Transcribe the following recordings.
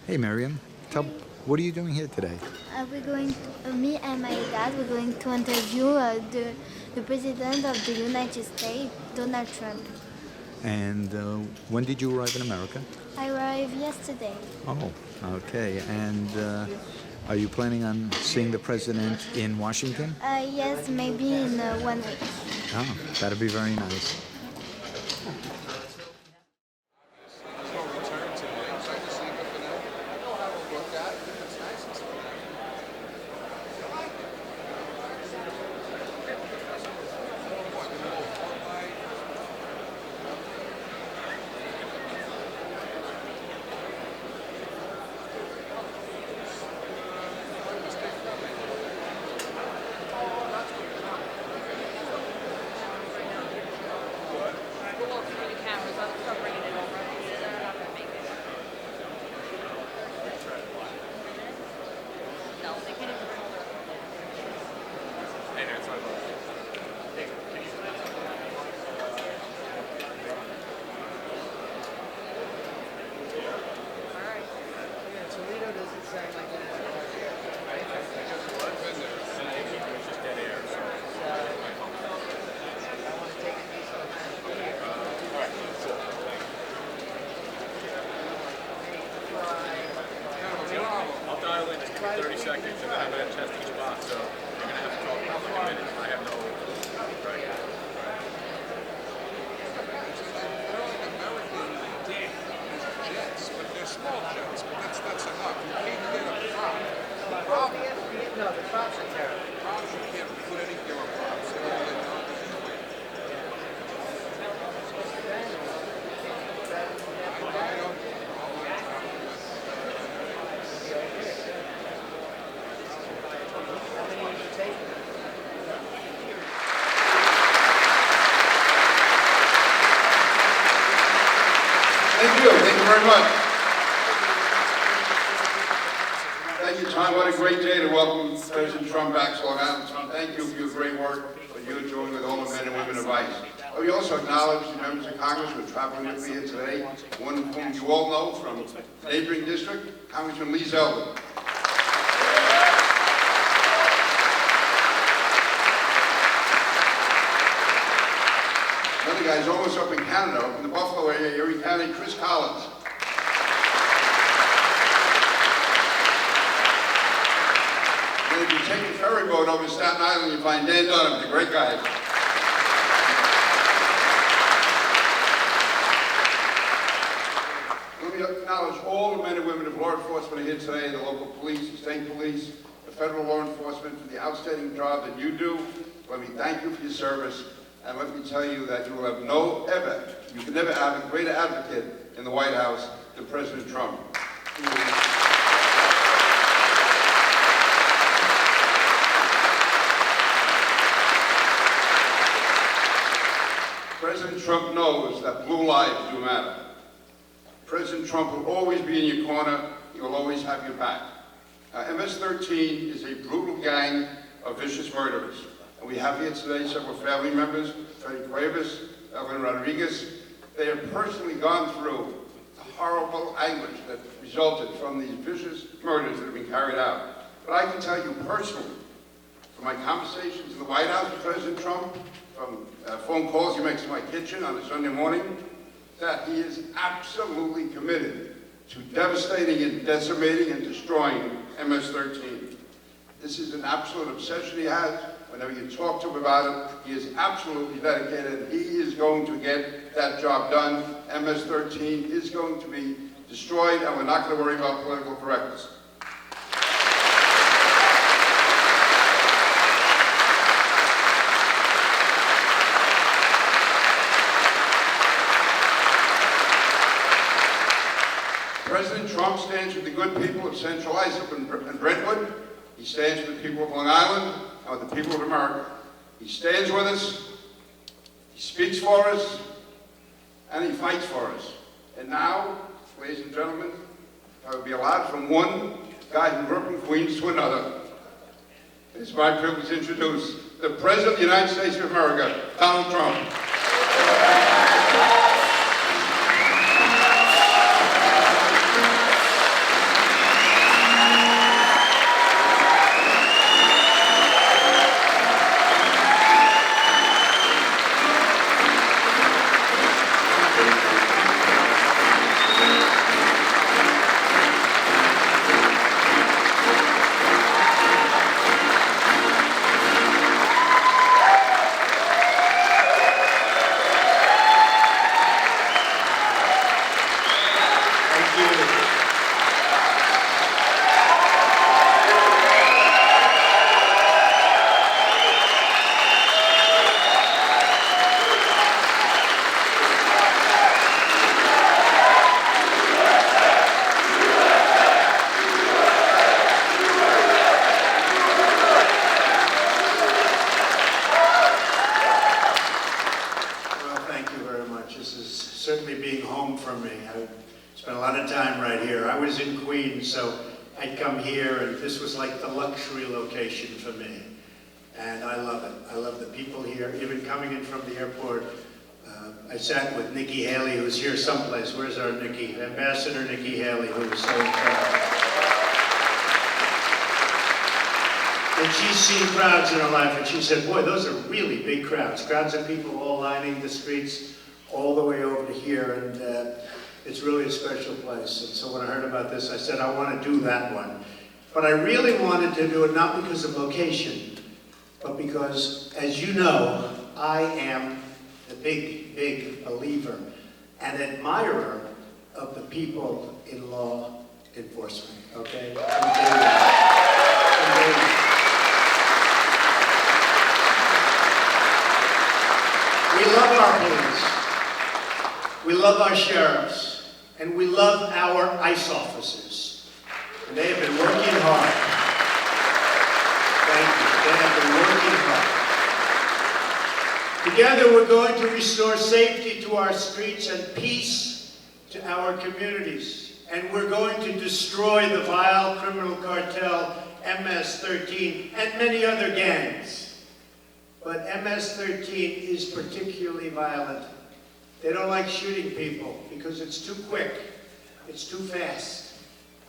Hey, Miriam. What are you doing here today? Me and my dad, we're going to interview the President of the United States, Donald Trump. And when did you arrive in America? I arrived yesterday. Oh, okay. And are you planning on seeing the president in Washington? Yes, maybe in 1 week. Oh, that'd be very nice. I'll dial in just 30 seconds and then I'm going to test each box. So you're going to have to talk for 30 minutes. I have no. Right. Jets, but they're small jets, but that's enough. You can't get a prop. The problem, No, the props are terrible. props you can't put anything on props. They don't get done. Thank you very much. Thank you, Tom. What a great day to welcome President Trump back to Long Island. Tom, thank you for your great work that you're doing with all the men and women of ICE. We also acknowledge the members of Congress who are traveling with me here today, one whom you all know from the neighboring district, Congressman Lee Zeldin. Another guy's almost up in Canada, up in the Buffalo area, Erie County, Chris Collins. And if you take the ferry boat over to Staten Island, you find Dan Dunham, the great guy. Let me acknowledge all the men and women of law enforcement here today, the local police, the state police, the federal law enforcement, for the outstanding job that you do. Let me thank you for your service. And let me tell you that you will have you can never have a greater advocate in the White House than President Trump. President Trump knows that blue lives do matter. President Trump will always be in your corner. He will always have your back. MS-13 is a brutal gang of vicious murderers. And we have here today several family members, Freddie Cuevas, Evelyn Rodriguez. They have personally gone through the horrible anguish that resulted from these vicious murders that have been carried out. But I can tell you personally, from my conversations in the White House with President Trump, from phone calls he makes in my kitchen on a Sunday morning, that he is absolutely committed to devastating and decimating and destroying MS-13. This is an absolute obsession he has. Whenever you talk to him about it, he is absolutely dedicated. He is going to get that job done. MS-13 is going to be destroyed, and we're not going to worry about political correctness. President Trump stands with the good people of Central Islip and Brentwood. He stands with the people of Long Island and with the people of America. He stands with us, he speaks for us, and he fights for us. And now, ladies and gentlemen, I would be allowed from one guy who grew up in Queens to another. It's my privilege to introduce the President of the United States of America, Donald Trump. certainly being home for me. I spent a lot of time right here. I was in Queens, so I'd come here, and this was like the luxury location for me. And I love it. I love the people here. Even coming in from the airport, I sat with Nikki Haley, who's here someplace. Where's our Nikki? Ambassador Nikki Haley, who was so incredible. And she's seen crowds in her life, and she said, boy, those are really big crowds. Crowds of people all lining the streets all the way over to here, and it's really a special place. And so when I heard about this, I said, I want to do that one. But I really wanted to do it not because of location, but because, as you know, I am a big, big believer and admirer of the people in law enforcement, okay? We love our police, we love our sheriffs, and we love our ICE officers. And they have been working hard. Thank you. They have been working hard. Together we're going to restore safety to our streets and peace to our communities. And we're going to destroy the vile criminal cartel MS-13 and many other gangs. But MS-13 is particularly violent. They don't like shooting people because it's too quick, it's too fast.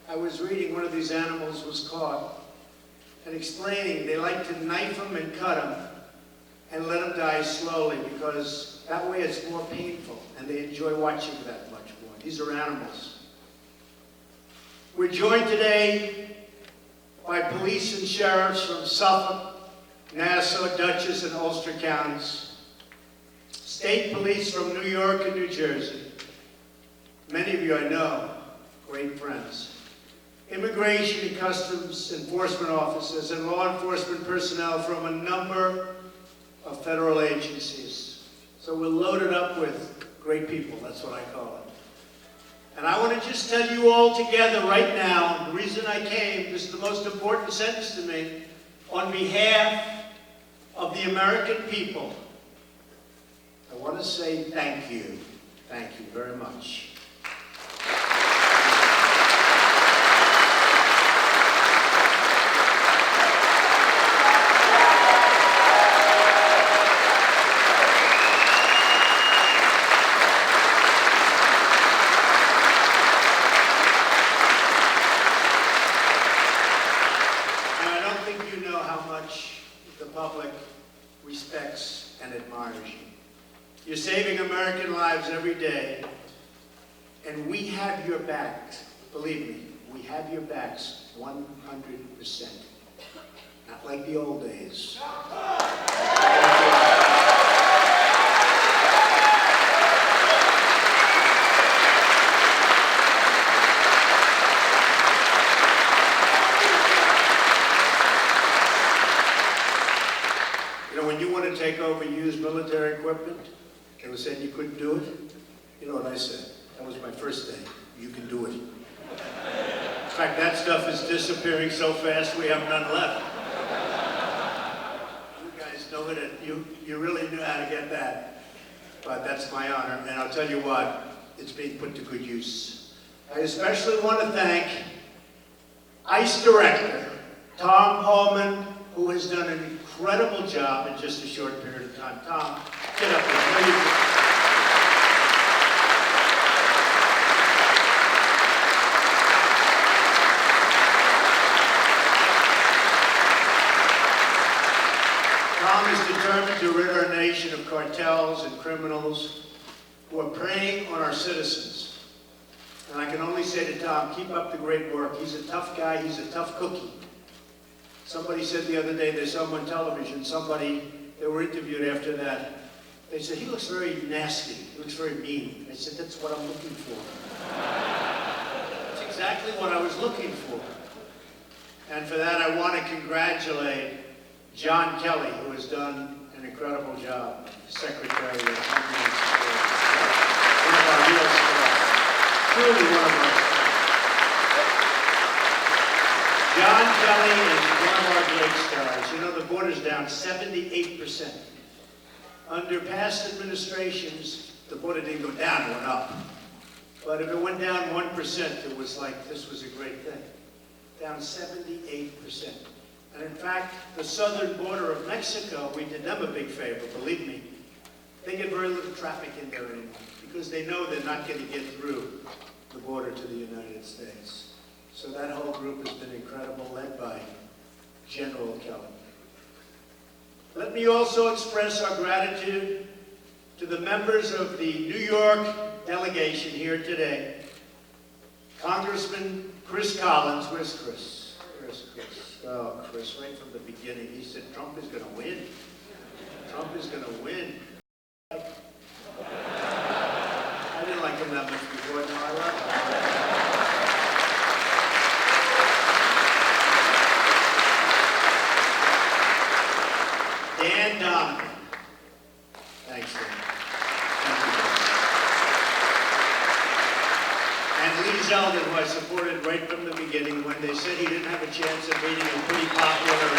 I was reading one of these animals was caught and explaining they like to knife them and cut them and let them die slowly because that way it's more painful and they enjoy watching that much more. These are animals. We're joined today by police and sheriffs from Suffolk, Nassau, Dutchess, and Ulster counties, state police from New York and New Jersey. Many of you I know, great friends. Immigration and Customs Enforcement officers and law enforcement personnel from a number of federal agencies. So we're loaded up with great people, that's what I call it. And I want to just tell you all together right now, the reason I came, this is the most important sentence to me, on behalf of the American people, I want to say thank you. Thank you very much. Respects and admires you. You're saving American lives every day, and we have your backs. Believe me, we have your backs 100%. Not like the old days. When you want to take over used military equipment, they were saying you couldn't do it. You know what I said? That was my first day. You can do it. In fact, that stuff is disappearing so fast we have none left. You guys know it. You really knew how to get that. But that's my honor. And I'll tell you what, it's being put to good use. I especially want to thank ICE Director Tom Hallman, who has done an incredible job in just a short period of time. Tom, get up here. Tom is determined to rid our nation of cartels and criminals who are preying on our citizens. And I can only say to Tom, keep up the great work. He's a tough guy, he's a tough cookie. Somebody said the other day, they saw him on television, they were interviewed after that. They said, he looks very nasty, he looks very mean. I said, that's what I'm looking for. That's exactly what I was looking for. And for that, I want to congratulate John Kelly, who has done an incredible job, Secretary of Homeland Security. One of our real stars, truly one of our stars. John Kelly is one of our great stars. You know, the border's down 78%. Under past administrations, the border didn't go down, it went up. But if it went down 1%, it was like, this was a great thing. Down 78%. And in fact, the southern border of Mexico, we did them a big favor, believe me. They get very little traffic in there anymore because they know they're not going to get through the border to the United States. So that whole group has been incredible, led by General Kelly. Let me also express our gratitude to the members of the New York delegation here today. Congressman Chris Collins, where's Chris? Where's Chris? Oh, Chris, right from the beginning, he said Trump is going to win. Trump is going to win. I didn't like him that much before, no, I love him. Dan Donovan. Thanks, Dan. Thank you, Dan. And Lee Zeldin, who I supported right from the beginning when they said he didn't have a chance of beating a pretty popular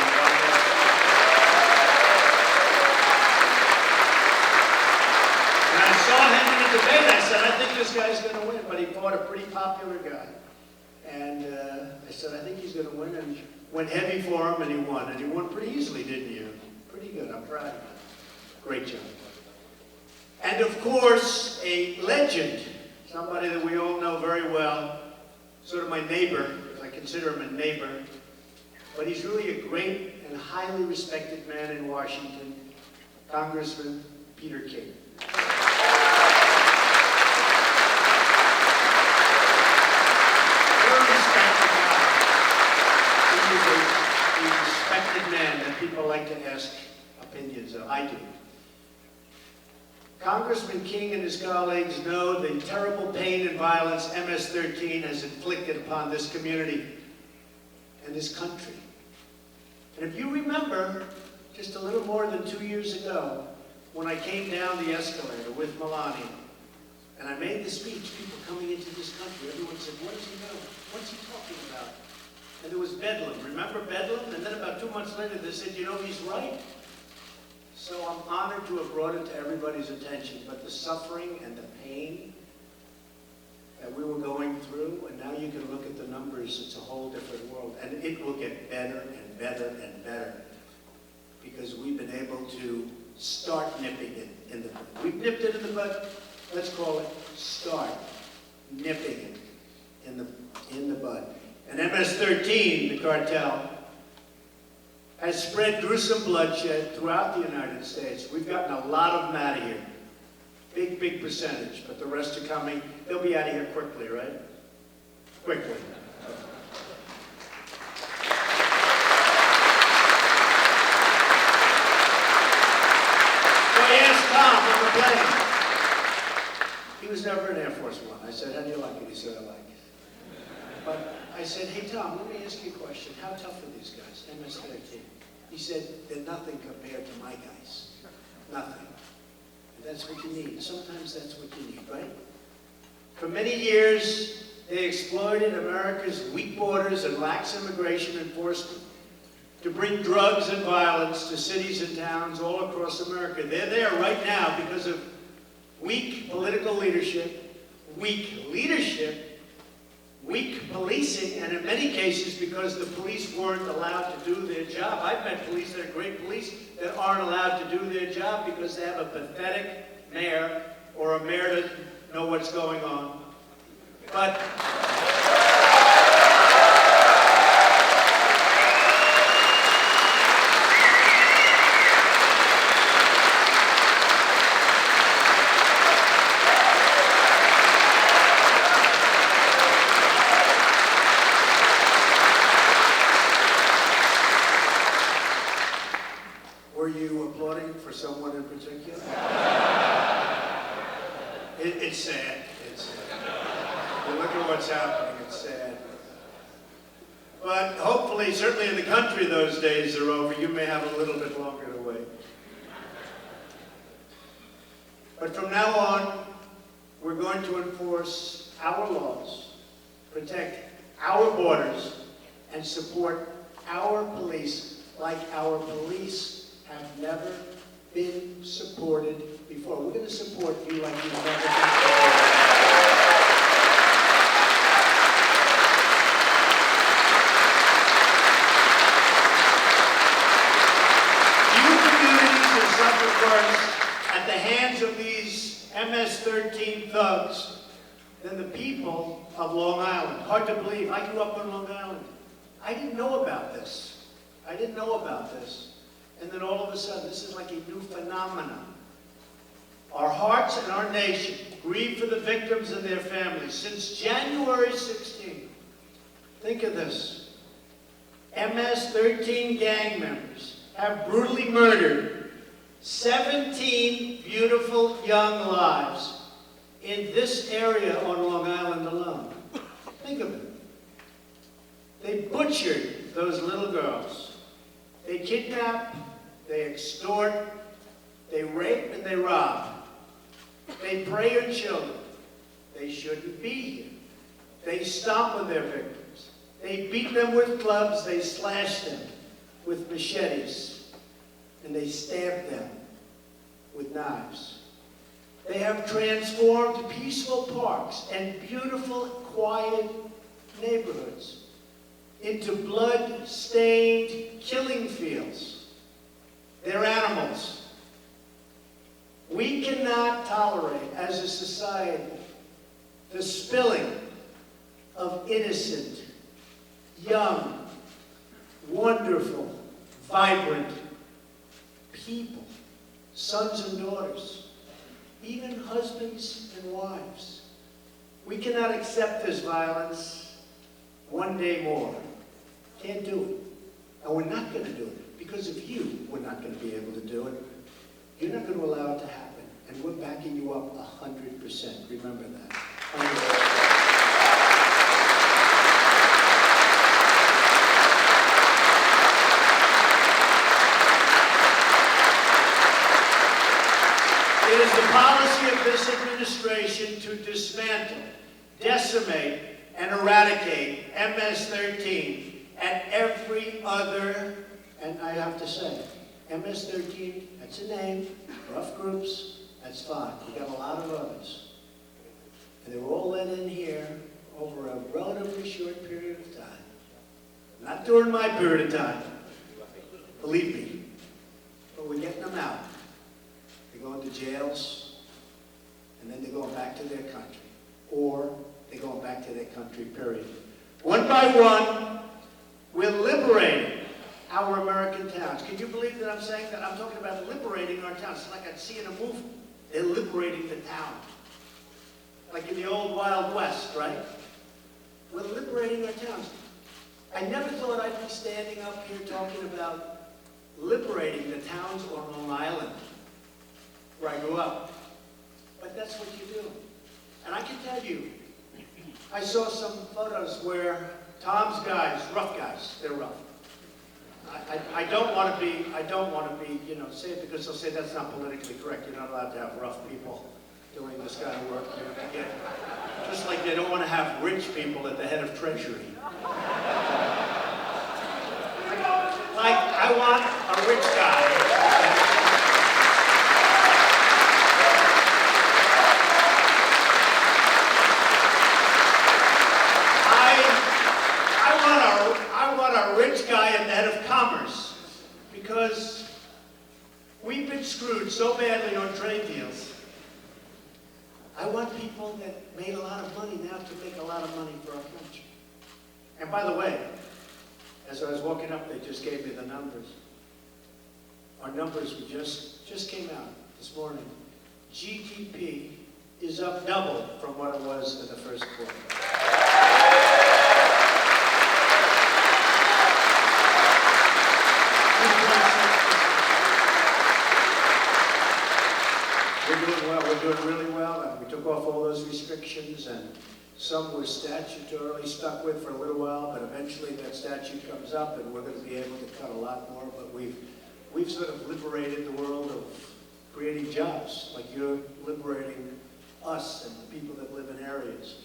and I saw him in a debate. I said, I think this guy's going to win, but he fought a pretty popular guy. And I said, I think he's going to win, and went heavy for him, and he won. And he won pretty easily, didn't you? Pretty good. I'm proud of him. Great job. And of course, a legend, somebody that we all know very well, sort of my neighbor, because I consider him a neighbor, but he's really a great and highly respected man in Washington, Congressman Peter King. Man that people like to ask opinions of. I do. Congressman King and his colleagues know the terrible pain and violence MS-13 has inflicted upon this community and this country. And if you remember, just a little more than 2 years ago, when I came down the escalator with Melania, and I made the speech, people coming into this country, everyone said, what does he know? What's he talking about? And there was Bedlam. Remember Bedlam? And then about 2 months later, they said, you know, he's right. So I'm honored to have brought it to everybody's attention. But the suffering and the pain that we were going through, and now you can look at the numbers, it's a whole different world. And it will get better and better and better because we've been able to start nipping it in the bud. We've nipped it in the bud. Let's call it start nipping it in the bud. And MS-13, the cartel, has spread gruesome bloodshed throughout the United States. We've gotten a lot of them out of here. Big, big percentage, but the rest are coming. They'll be out of here quickly, right? Quickly. So I asked Tom on the plane. He was never in Air Force One. I said, how do you like it? He said, I like it. But I said, hey, Tom, let me ask you a question. How tough are these guys, MS-13? He said, they're nothing compared to my guys. Nothing. And that's what you need. Sometimes that's what you need, right? For many years, they exploited America's weak borders and lax immigration enforcement to bring drugs and violence to cities and towns all across America. They're there right now because of weak political leadership, weak policing, and in many cases because the police weren't allowed to do their job. I've met police that are great police that aren't allowed to do their job because they have a pathetic mayor or a mayor that doesn't know what's going on. But someone in particular? It's sad. It's sad. You look at what's happening, it's sad. But hopefully, certainly in the country, those days are over. You may have a little bit longer to wait. But from now on, we're going to enforce our laws, protect our borders, and support our police like our police have never, been supported before. We're going to support you like you've never been supported. Few communities have suffered worse at the hands of these MS-13 thugs than the people of Long Island. Hard to believe. I grew up on Long Island. I didn't know about this. I didn't know about this. And then all of a sudden, this is like a new phenomenon. Our hearts and our nation grieve for the victims and their families. Since January 16th, think of this. MS-13 gang members have brutally murdered 17 beautiful young lives in this area on Long Island alone. Think of it. They butchered those little girls. They kidnap, they extort, they rape, and they rob. They prey on children. They shouldn't be here. They stomp on their victims. They beat them with clubs. They slash them with machetes. And they stab them with knives. They have transformed peaceful parks and beautiful, quiet neighborhoods into blood-stained killing fields. They're animals. We cannot tolerate, as a society, the spilling of innocent, young, wonderful, vibrant people, sons and daughters, even husbands and wives. We cannot accept this violence one day more. Can't do it. And we're not going to do it. Because of you, we're not going to be able to do it. You're not going to allow it to happen. And we're backing you up 100%. Remember that. 100%. It is the policy of this administration to dismantle, decimate, and eradicate MS-13 and every other, and I have to say, MS-13, that's a name, rough groups, that's fine. We got a lot of others. And they were all let in here over a relatively short period of time. Not during my period of time, believe me. But we're getting them out. They're going to jails, and then they're going back to their country. Or they're going back to their country, period. One by one, we're liberating our American towns. Can you believe that I'm saying that? I'm talking about liberating our towns. It's like I'd see in a movie. They're liberating the town. Like in the old Wild West, right? We're liberating our towns. I never thought I'd be standing up here talking about liberating the towns on Long Island, where I grew up. But that's what you do. And I can tell you, I saw some photos where Tom's guys, rough guys, they're rough. I don't want to be, you know, say it because they'll say that's not politically correct. You're not allowed to have rough people doing this kind of work. Yeah. Just like they don't want to have rich people at the head of Treasury. Like, I want a rich guy. I want a rich guy at the head of commerce, because we've been screwed so badly on trade deals. I want people that made a lot of money now to make a lot of money for our country. And by the way, as I was walking up, they just gave me the numbers. Our numbers just came out this morning. GDP is up double from what it was in the first quarter. We're doing well. We're doing really well. And we took off all those restrictions, and some we're statutorily stuck with for a little while, but eventually that statute comes up, and we're going to be able to cut a lot more. But we've sort of liberated the world of creating jobs, like you're liberating us and the people that live in areas.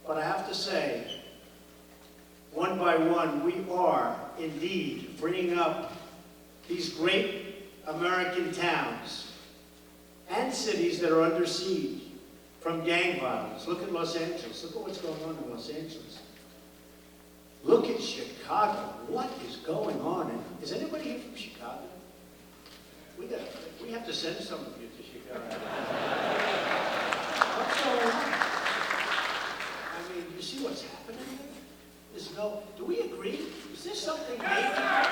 But I have to say, one by one, we are indeed bringing up these great American towns and cities that are under siege from gang violence. Look at Los Angeles. Look at what's going on in Los Angeles. Look at Chicago. What is going on? And is anybody here from Chicago? We have to send some of you to Chicago. What's going on? I mean, you see what's happening here? There's no, do we agree? Is this something major?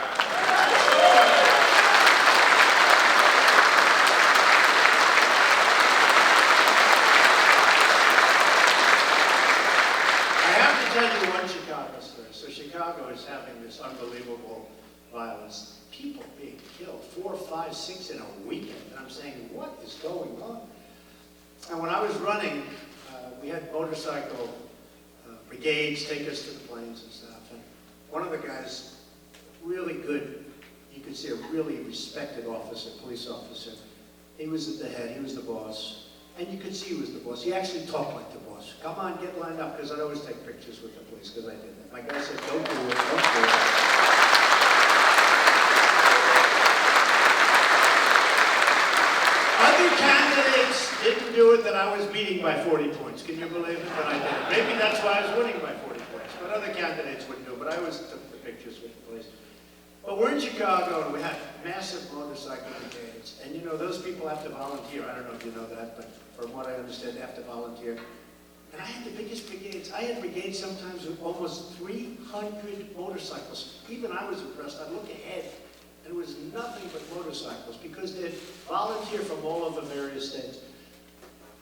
Tell you one Chicago story. So Chicago is having this unbelievable violence. People being killed, 4, 5, 6 in a weekend. And I'm saying, what is going on? And when I was running, we had motorcycle brigades take us to the planes and stuff. And one of the guys, really good, you could see a really respected officer, police officer. He was at the head, he was the boss. And you could see he was the boss. He actually talked like the boss. Come on, get lined up, because I'd always take pictures with the police, because I did that. My guy said, don't do it, don't do it. Other candidates didn't do it that I was beating by 40 points. Can you believe it? But I did it. Maybe that's why I was winning by 40 points. But other candidates wouldn't do it. But I always took the pictures with the police. But we're in Chicago, and we have massive motorcycle brigades. And you know, those people have to volunteer. I don't know if you know that, but from what I understand, they have to volunteer. And I had the biggest brigades. I had brigades sometimes with almost 300 motorcycles. Even I was impressed. I'd look ahead, and it was nothing but motorcycles, because they'd volunteer from all over various states.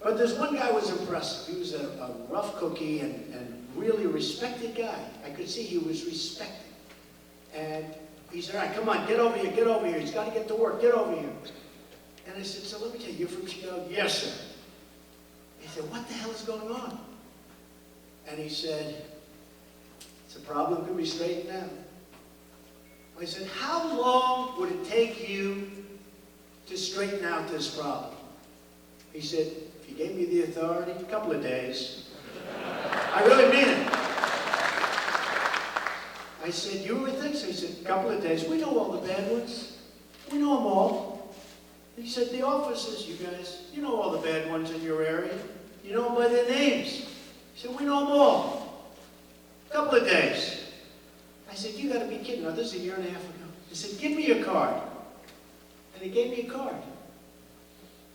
But there's one guy who was impressive. He was a rough cookie and really a respected guy. I could see he was respected. And he said, all right, come on, get over here, get over here. He's got to get to work, get over here. And I said, so let me tell you, you're from Chicago? Yes, sir. He said, what the hell is going on? And he said, it's a problem that can be straightened out. I said, how long would it take you to straighten out this problem? He said, if you gave me the authority, a couple of days. I really mean it. I said, you really think so? He said, a couple of days. We know all the bad ones. We know them all. He said, the officers, you guys, you know all the bad ones in your area. You know them by their names. He said, we know them all. A couple of days. I said, you got to be kidding. Now, this is a year and a half ago. He said, give me your card. And he gave me a card.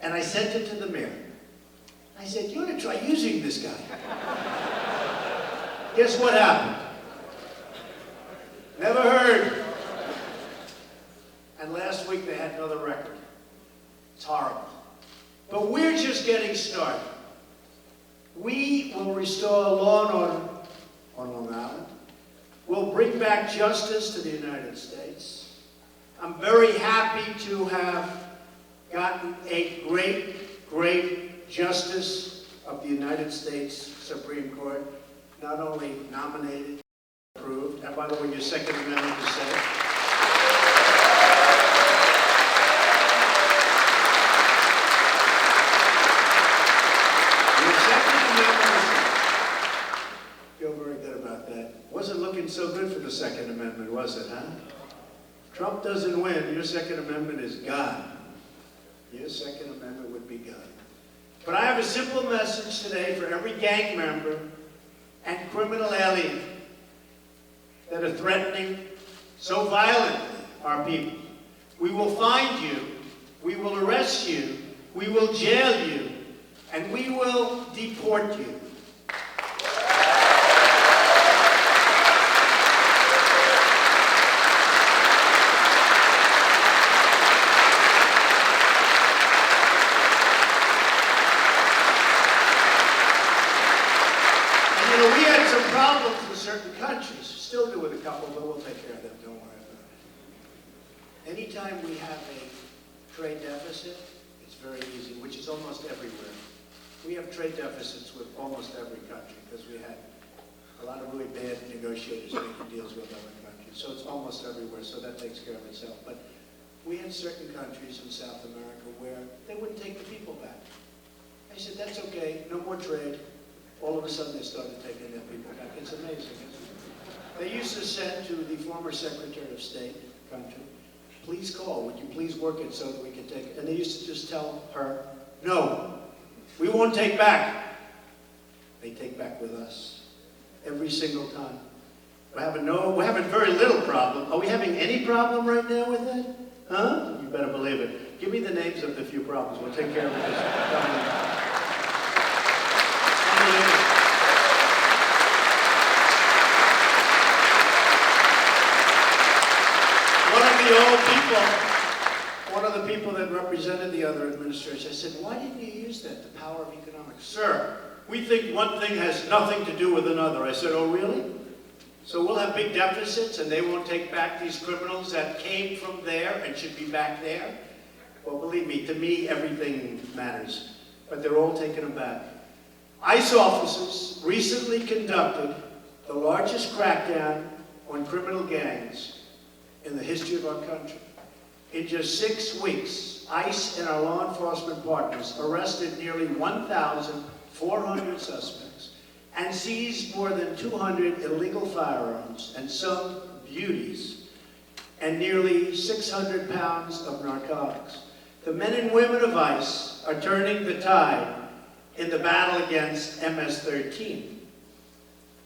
And I sent it to the mayor. I said, you ought to try using this guy. Guess what happened? Never heard. And last week they had another record. It's horrible. But we're just getting started. We will restore law and order on Long Island. We'll bring back justice to the United States. I'm very happy to have gotten a great, great justice of the United States Supreme Court, not only nominated, approved, and by the way, your Second Amendment is safe. Wasn't looking so good for the Second Amendment, was it, huh? Trump doesn't win, your Second Amendment is gone. Your Second Amendment would be gone. But I have a simple message today for every gang member and criminal alien that are threatening so violently our people. We will find you, we will arrest you, we will jail you, and we will deport you. We had some problems with certain countries, still do with a couple, but we'll take care of them, don't worry about it. Anytime we have a trade deficit, it's very easy, which is almost everywhere. We have trade deficits with almost every country because we had a lot of really bad negotiators making deals with other countries. So it's almost everywhere, so that takes care of itself. But we had certain countries in South America where they wouldn't take the people back. I said, that's okay, no more trade. All of a sudden, they started taking their people back. It's amazing, isn't it? They used to send to the former Secretary of State country please call. Would you please work it so that we can take it? And they used to just tell her, no, we won't take back. They take back with us every single time. We're having very little problem. Are we having any problem right now with that? Huh? You better believe it. Give me the names of the few problems. We'll take care of this. One of the people that represented the other administration, I said, why didn't you use that, the power of economics? Sir, we think one thing has nothing to do with another. I said, oh, really? So we'll have big deficits and they won't take back these criminals that came from there and should be back there? Well, believe me, to me, everything matters. But they're all taking them back. ICE officers recently conducted the largest crackdown on criminal gangs in the history of our country. In just 6 weeks, ICE and our law enforcement partners arrested nearly 1,400 suspects and seized more than 200 illegal firearms and some beauties and nearly 600 pounds of narcotics. The men and women of ICE are turning the tide in the battle against MS-13.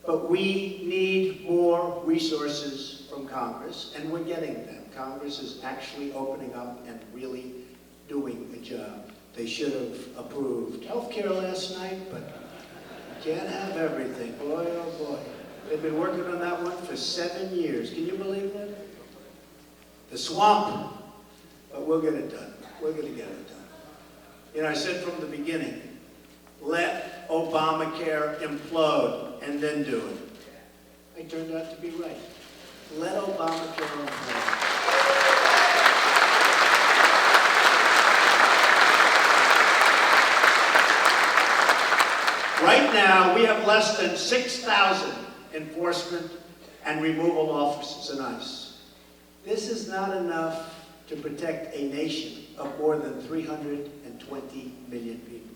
But we need more resources from Congress, and we're getting them. Congress is actually opening up and really doing the job. They should have approved health care last night, but you can't have everything. Boy, oh boy. They've been working on that one for 7 years. Can you believe that? The swamp. But we'll get it done. We're going to get it done. You know, I said from the beginning, let Obamacare implode and then do it. I turned out to be right. Let Obamacare implode. Right now, we have less than 6,000 enforcement and removal officers in ICE. This is not enough to protect a nation of more than 320 million people.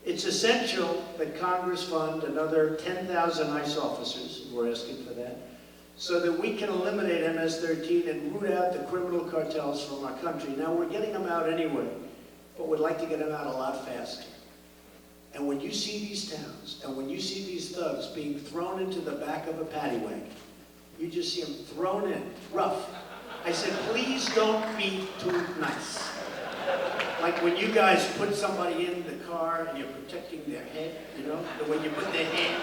It's essential that Congress fund another 10,000 ICE officers, we're asking for that, so that we can eliminate MS-13 and root out the criminal cartels from our country. Now, we're getting them out anyway, but we'd like to get them out a lot faster. And when you see these towns, and when you see these thugs being thrown into the back of a paddy wagon, you just see them thrown in, rough. I said, please don't be too nice. Like when you guys put somebody in the car and you're protecting their head, you know, the way you put their hand,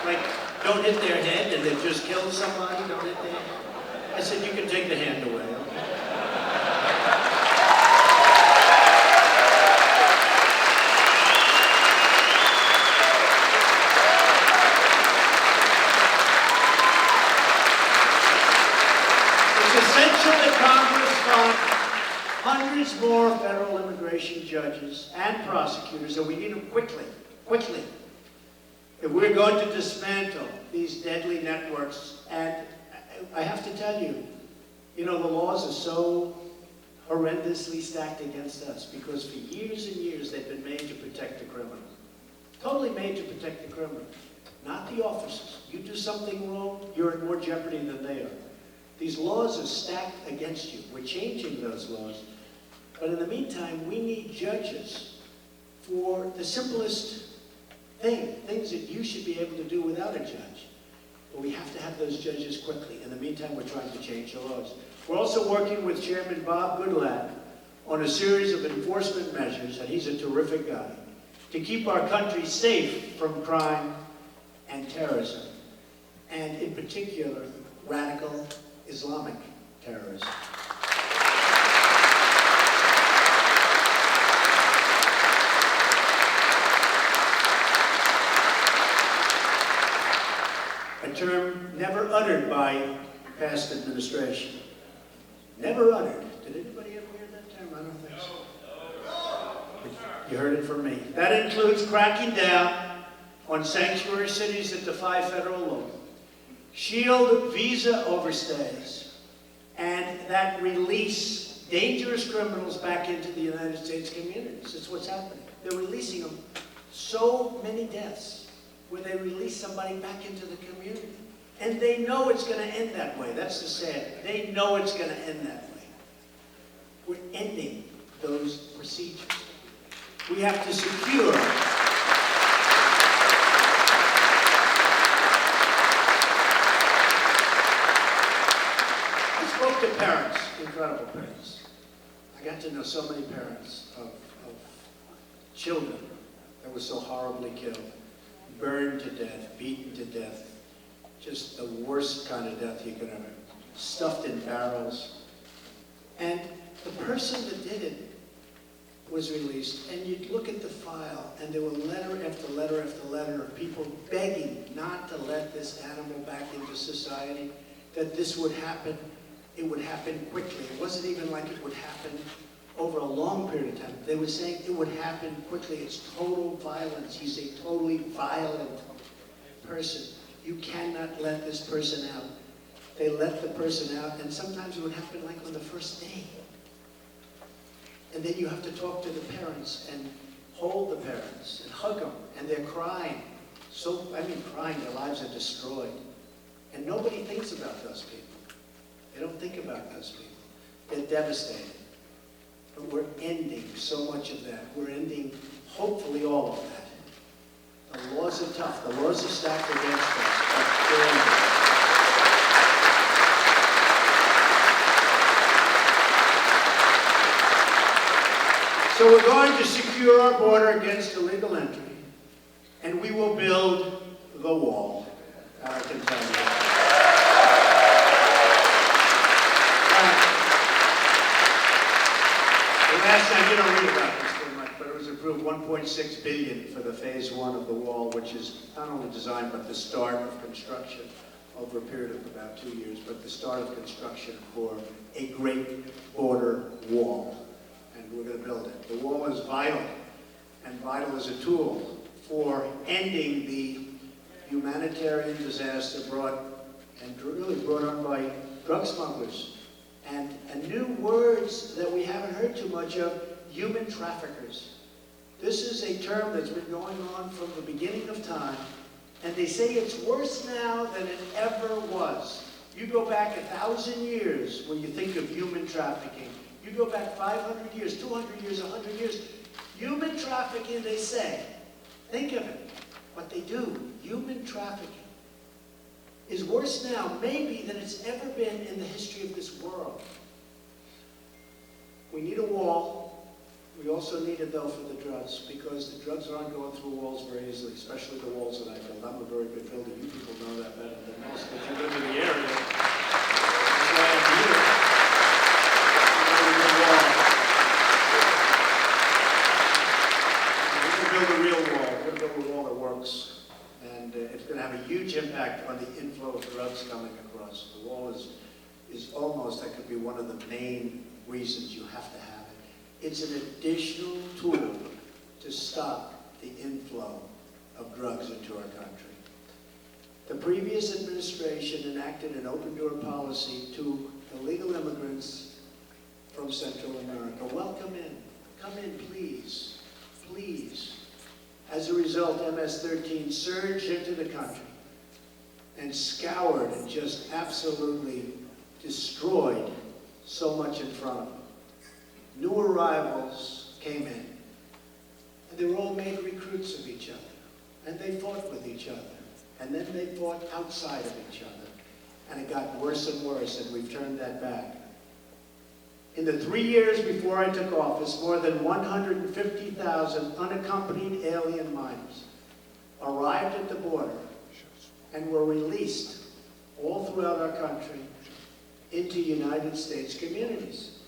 like don't hit their head and they just kill somebody, don't hit their head. I said, you can take the hand away, okay? Hundreds more federal immigration judges and prosecutors, and we need them quickly, quickly. If we're going to dismantle these deadly networks, and I have to tell you, you know, the laws are so horrendously stacked against us because for years and years they've been made to protect the criminal. Totally made to protect the criminal, not the officers. You do something wrong, you're in more jeopardy than they are. These laws are stacked against you. We're changing those laws. But in the meantime, we need judges for the simplest things that you should be able to do without a judge. But we have to have those judges quickly. In the meantime, we're trying to change the laws. We're also working with Chairman Bob Goodlatte on a series of enforcement measures, and he's a terrific guy, to keep our country safe from crime and terrorism, and in particular, radical Islamic terrorism. A term never uttered by past administration. Never uttered. Did anybody ever hear that term? I don't think so. You heard it from me. That includes cracking down on sanctuary cities that defy federal law, shield visa overstays, and that release dangerous criminals back into the United States communities. That's what's happening. They're releasing them. So many deaths where they release somebody back into the community. And they know it's going to end that way. That's the sad. They know it's going to end that way. We're ending those procedures. We have to secure I spoke to parents, incredible parents. I got to know so many parents of children that were so horribly killed, burned to death, beaten to death, just the worst kind of death you could ever, stuffed in barrels. And the person that did it was released, and you'd look at the file, and there were letter after letter after letter of people begging not to let this animal back into society, that this would happen. It would happen quickly. It wasn't even like it would happen over a long period of time. They were saying it would happen quickly. It's total violence. He's a totally violent person. You cannot let this person out. They let the person out, and sometimes it would happen like on the first day. And then you have to talk to the parents and hold the parents and hug them, and they're crying. Crying, their lives are destroyed. And nobody thinks about those people. They don't think about those people. They're devastated. But we're ending so much of that. We're ending, hopefully, all of that. The laws are tough. The laws are stacked against us. But they're ending. So we're going to secure our border against illegal entry, and we will build the wall. I can tell you. Last time, you don't read about this too much, but it was approved $1.6 billion for the phase 1 of the wall, which is not only design, but the start of construction over a period of about 2 years, but the start of construction for a great border wall. And we're going to build it. The wall is vital, and vital as a tool for ending the humanitarian disaster brought on by drug smugglers. And new words that we haven't heard too much of, human traffickers. This is a term that's been going on from the beginning of time, and they say it's worse now than it ever was. You go back 1,000 years when you think of human trafficking. You go back 500 years, 200 years, 100 years. Human trafficking, they say, think of it, what they do, human trafficking is worse now, maybe, than it's ever been in the history of this world. We need a wall. We also need it, though, for the drugs, because the drugs aren't going through walls very easily, especially the walls that I build. I'm a very good builder. You people know that better than most, if you live in the area. That's why I'm here. We're going to build a real wall. We're going to build a wall that works. And it's going to have a huge impact on the inflow of drugs coming across. The wall is almost, that could be one of the main reasons you have to have it. It's an additional tool to stop the inflow of drugs into our country. The previous administration enacted an open-door policy to illegal immigrants from Central America. Welcome in. Come in, please. Please. As a result, MS-13 surged into the country and scoured and just absolutely destroyed so much in front of them. New arrivals came in, and they were all made recruits of each other, and they fought with each other, and then they fought outside of each other, and it got worse and worse, and we've turned that back. In the 3 years before I took office, more than 150,000 unaccompanied alien minors arrived at the border and were released all throughout our country into United States communities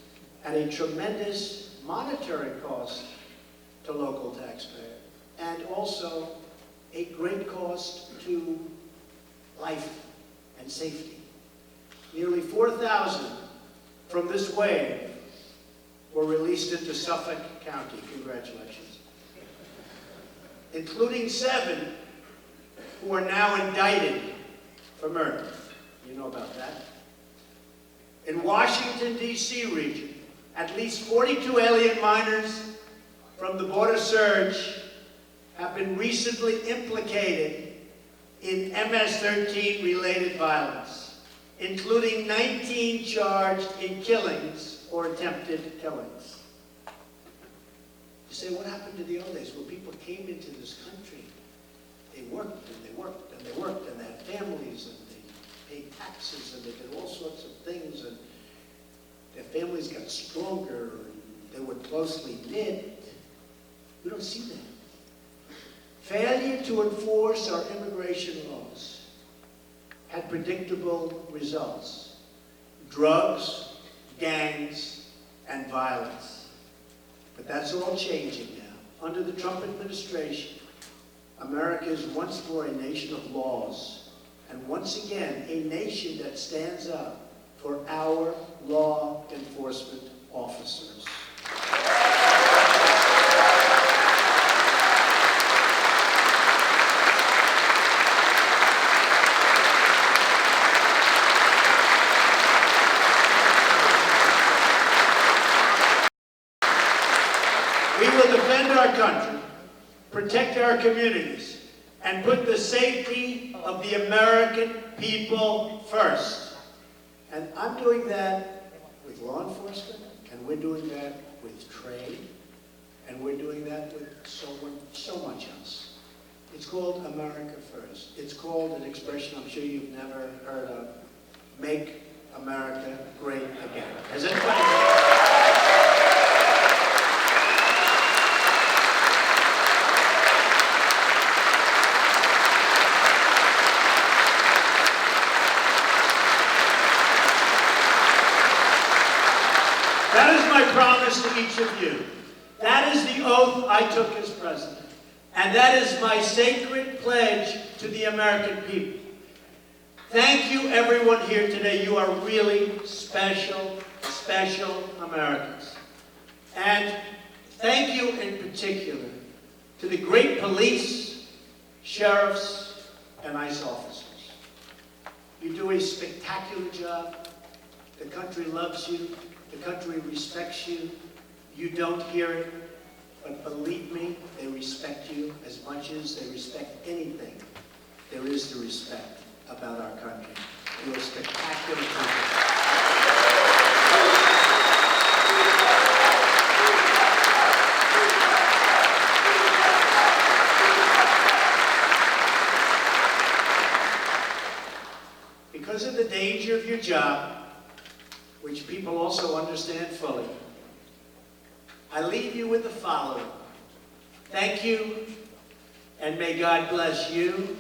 at a tremendous monetary cost to local taxpayers, and also a great cost to life and safety. Nearly 4,000 from this wave were released into Suffolk County. Congratulations. Including 7 who are now indicted for murder. You know about that. In Washington, D.C. region, at least 42 alien minors from the border surge have been recently implicated in MS-13 related violence, including 19 charged in killings or attempted killings. You say, what happened to the old days? Well, people came into this country. They worked and they worked and they worked, and they had families, and they paid taxes, and they did all sorts of things, and their families got stronger, and they were closely knit. We don't see that. Failure to enforce our immigration laws had predictable results: drugs, gangs, and violence. But that's all changing now. Under the Trump administration, America is once more a nation of laws, and once again, a nation that stands up for our law enforcement officers. We will defend our country, protect our communities, and put the safety of the American people first. And I'm doing that with law enforcement, and we're doing that with trade, and we're doing that with so much else. It's called America First. It's called an expression I'm sure you've never heard of: make America great again. Has anybody? That is my promise to each of you. That is the oath I took as president. And that is my sacred pledge to the American people. Thank you, everyone here today. You are really special, special Americans. And thank you in particular to the great police, sheriffs, and ICE officers. You do a spectacular job. The country loves you. The country respects you. You don't hear it, but believe me, they respect you as much as they respect anything there is to respect about our country. You are spectacular people. Because of the danger of your job, which people also understand fully, I leave you with the following. Thank you, and may God bless you.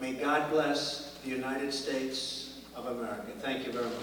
May God bless the United States of America. Thank you very much.